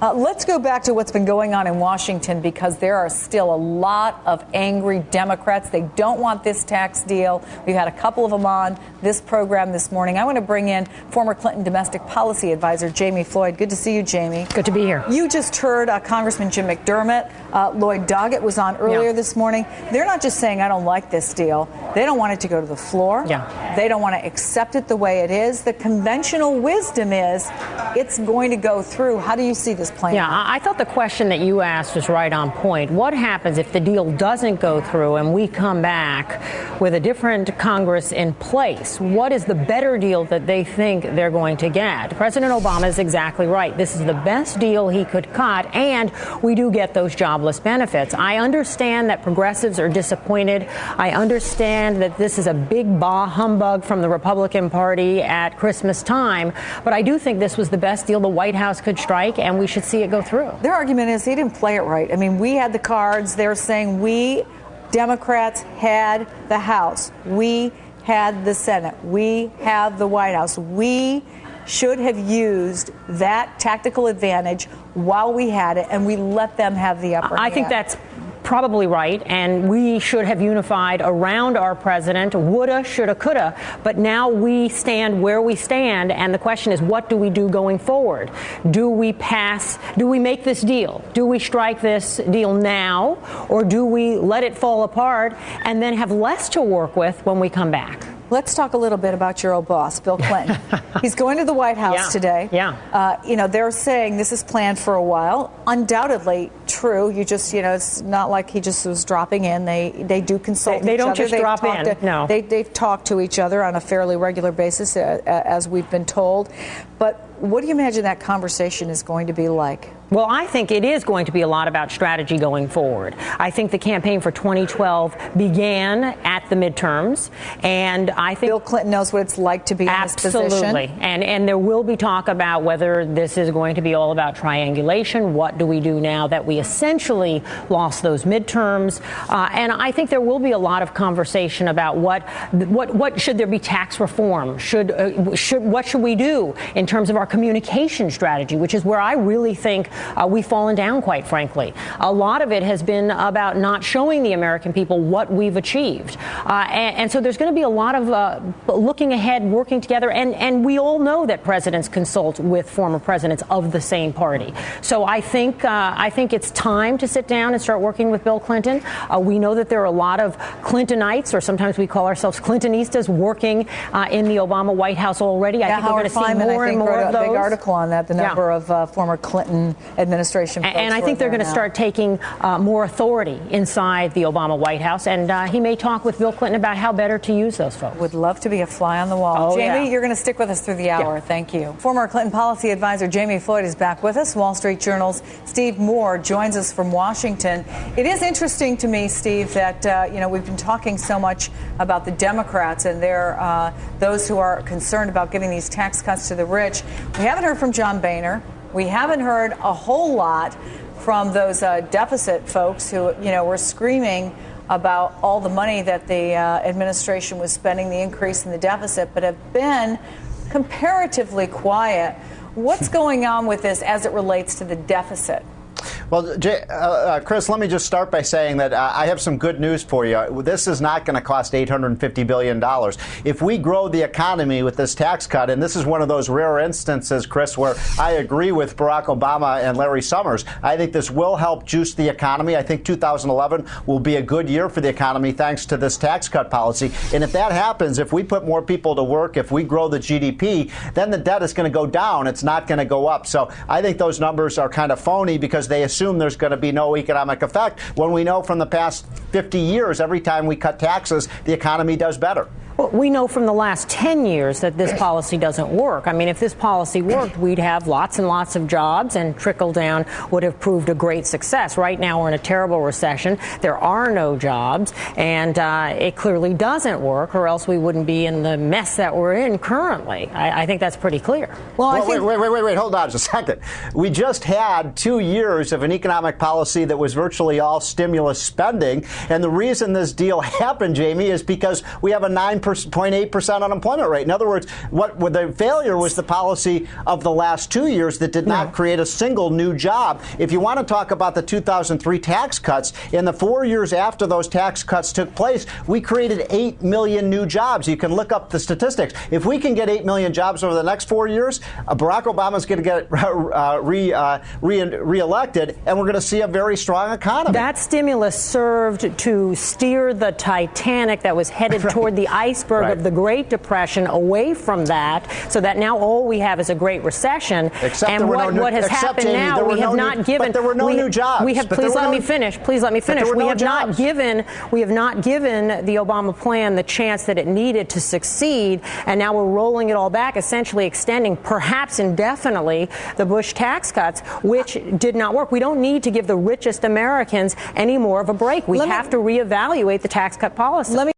Let's go back to what's been going on in Washington, because there are still a lot of angry Democrats. They don't want this tax deal. We've had a couple of them on this program this morning. I want to bring in former Clinton domestic policy advisor Jami Floyd. Good to see you, Jami. Good to be here. You just heard Congressman Jim McDermott. Lloyd Doggett was on earlier this morning. They're not just saying, I don't like this deal. They don't want it to go to the floor. They don't want to accept it the way it is. The conventional wisdom is it's going to go through. How do you see this playing out? I thought the question that you asked was right on point. What happens if the deal doesn't go through and we come back with a different Congress in place? What is the better deal that they think they're going to get? President Obama is exactly right. This is the best deal he could cut, and we do get those jobless benefits. I understand that progressives are disappointed. I understand that this is a big bah humbug from the Republican Party at Christmas time, but I do think this was the best deal the White House could strike, and we should see it go through. Their argument is he didn't play it right. I mean, we had the cards. They're saying we Democrats had the House. We had the Senate. We have the White House. We should have used that tactical advantage while we had it, and we let them have the upper hand. I think that's probably right, and we should have unified around our president. Woulda, shoulda, coulda, but now we stand where we stand, and the question is, what do we do going forward? Do we pass? Do we make this deal? Do we strike this deal now, or do we let it fall apart and then have less to work with when we come back? Let's talk a little bit about your old boss, Bill Clinton. He's going to the White House today. They're saying this is planned for a while. Undoubtedly true. It's not like he just was dropping in. They do consult each other. They don't just drop in. No. They've talked to each other on a fairly regular basis, as we've been told. But what do you imagine that conversation is going to be like? Well, I think it is going to be a lot about strategy going forward. I think the campaign for 2012 began at the midterms, and I think Bill Clinton knows what it's like to be in this position. Absolutely. And there will be talk about whether this is going to be all about triangulation. What do we do now that we essentially lost those midterms? And I think there will be a lot of conversation about what should there be tax reform? What should we do in terms of our communication strategy, which is where I really think we've fallen down, quite frankly. A lot of it has been about not showing the American people what we've achieved. And so there's going to be a lot of looking ahead, working together. And we all know that presidents consult with former presidents of the same party. So I think it's time to sit down and start working with Bill Clinton. We know that there are a lot of Clintonites, or sometimes we call ourselves Clintonistas, working in the Obama White House already. I think we're going to see more and more of those. Big article on that, the number of former Clinton administration folks. And I think they're going to start taking more authority inside the Obama White House, and he may talk with Bill Clinton about how better to use those folks. Would love to be a fly on the wall. Jami, you're going to stick with us through the hour. Yeah. Thank you. Former Clinton policy advisor Jami Floyd is back with us. Wall Street Journal's Steve Moore joins us from Washington. It is interesting to me, Steve, that we've been talking so much about the Democrats and those who are concerned about giving these tax cuts to the rich. We haven't heard from John Boehner. We haven't heard a whole lot from those deficit folks who, were screaming about all the money that the administration was spending, the increase in the deficit, but have been comparatively quiet. What's going on with this as it relates to the deficit? Well, Chris, let me just start by saying that I have some good news for you. This is not going to cost $850 billion. If we grow the economy with this tax cut, and this is one of those rare instances, Chris, where I agree with Barack Obama and Larry Summers. I think this will help juice the economy. I think 2011 will be a good year for the economy thanks to this tax cut policy. And if that happens, if we put more people to work, if we grow the GDP, then the debt is going to go down. It's not going to go up. So I think those numbers are kind of phony because they assume there's going to be no economic effect when we know from the past 50 years, every time we cut taxes, the economy does better. Well, we know from the last 10 years that this policy doesn't work. I mean, if this policy worked, we'd have lots and lots of jobs, and trickle down would have proved a great success. Right now, we're in a terrible recession. There are no jobs, and it clearly doesn't work, or else we wouldn't be in the mess that we're in currently. I think that's pretty clear. Well, wait, hold on just a second. We just had 2 years of an economic policy that was virtually all stimulus spending, and the reason this deal happened, Jami, is because we have a 9% 0.8% unemployment rate. In other words, what the failure was the policy of the last 2 years that did not create a single new job. If you want to talk about the 2003 tax cuts, in the 4 years after those tax cuts took place, we created 8 million new jobs. You can look up the statistics. If we can get 8 million jobs over the next 4 years, Barack Obama's going to get reelected, and we're going to see a very strong economy. That stimulus served to steer the Titanic that was headed toward the iceberg of the Great Depression away from that, so that now all we have is a Great Recession. And what has happened now, we have not given. But there were no new jobs. Please let me finish. Please let me finish. We have not given the Obama plan the chance that it needed to succeed, and now we're rolling it all back, essentially extending, perhaps indefinitely, the Bush tax cuts, which did not work. We don't need to give the richest Americans any more of a break. We have to reevaluate the tax cut policy.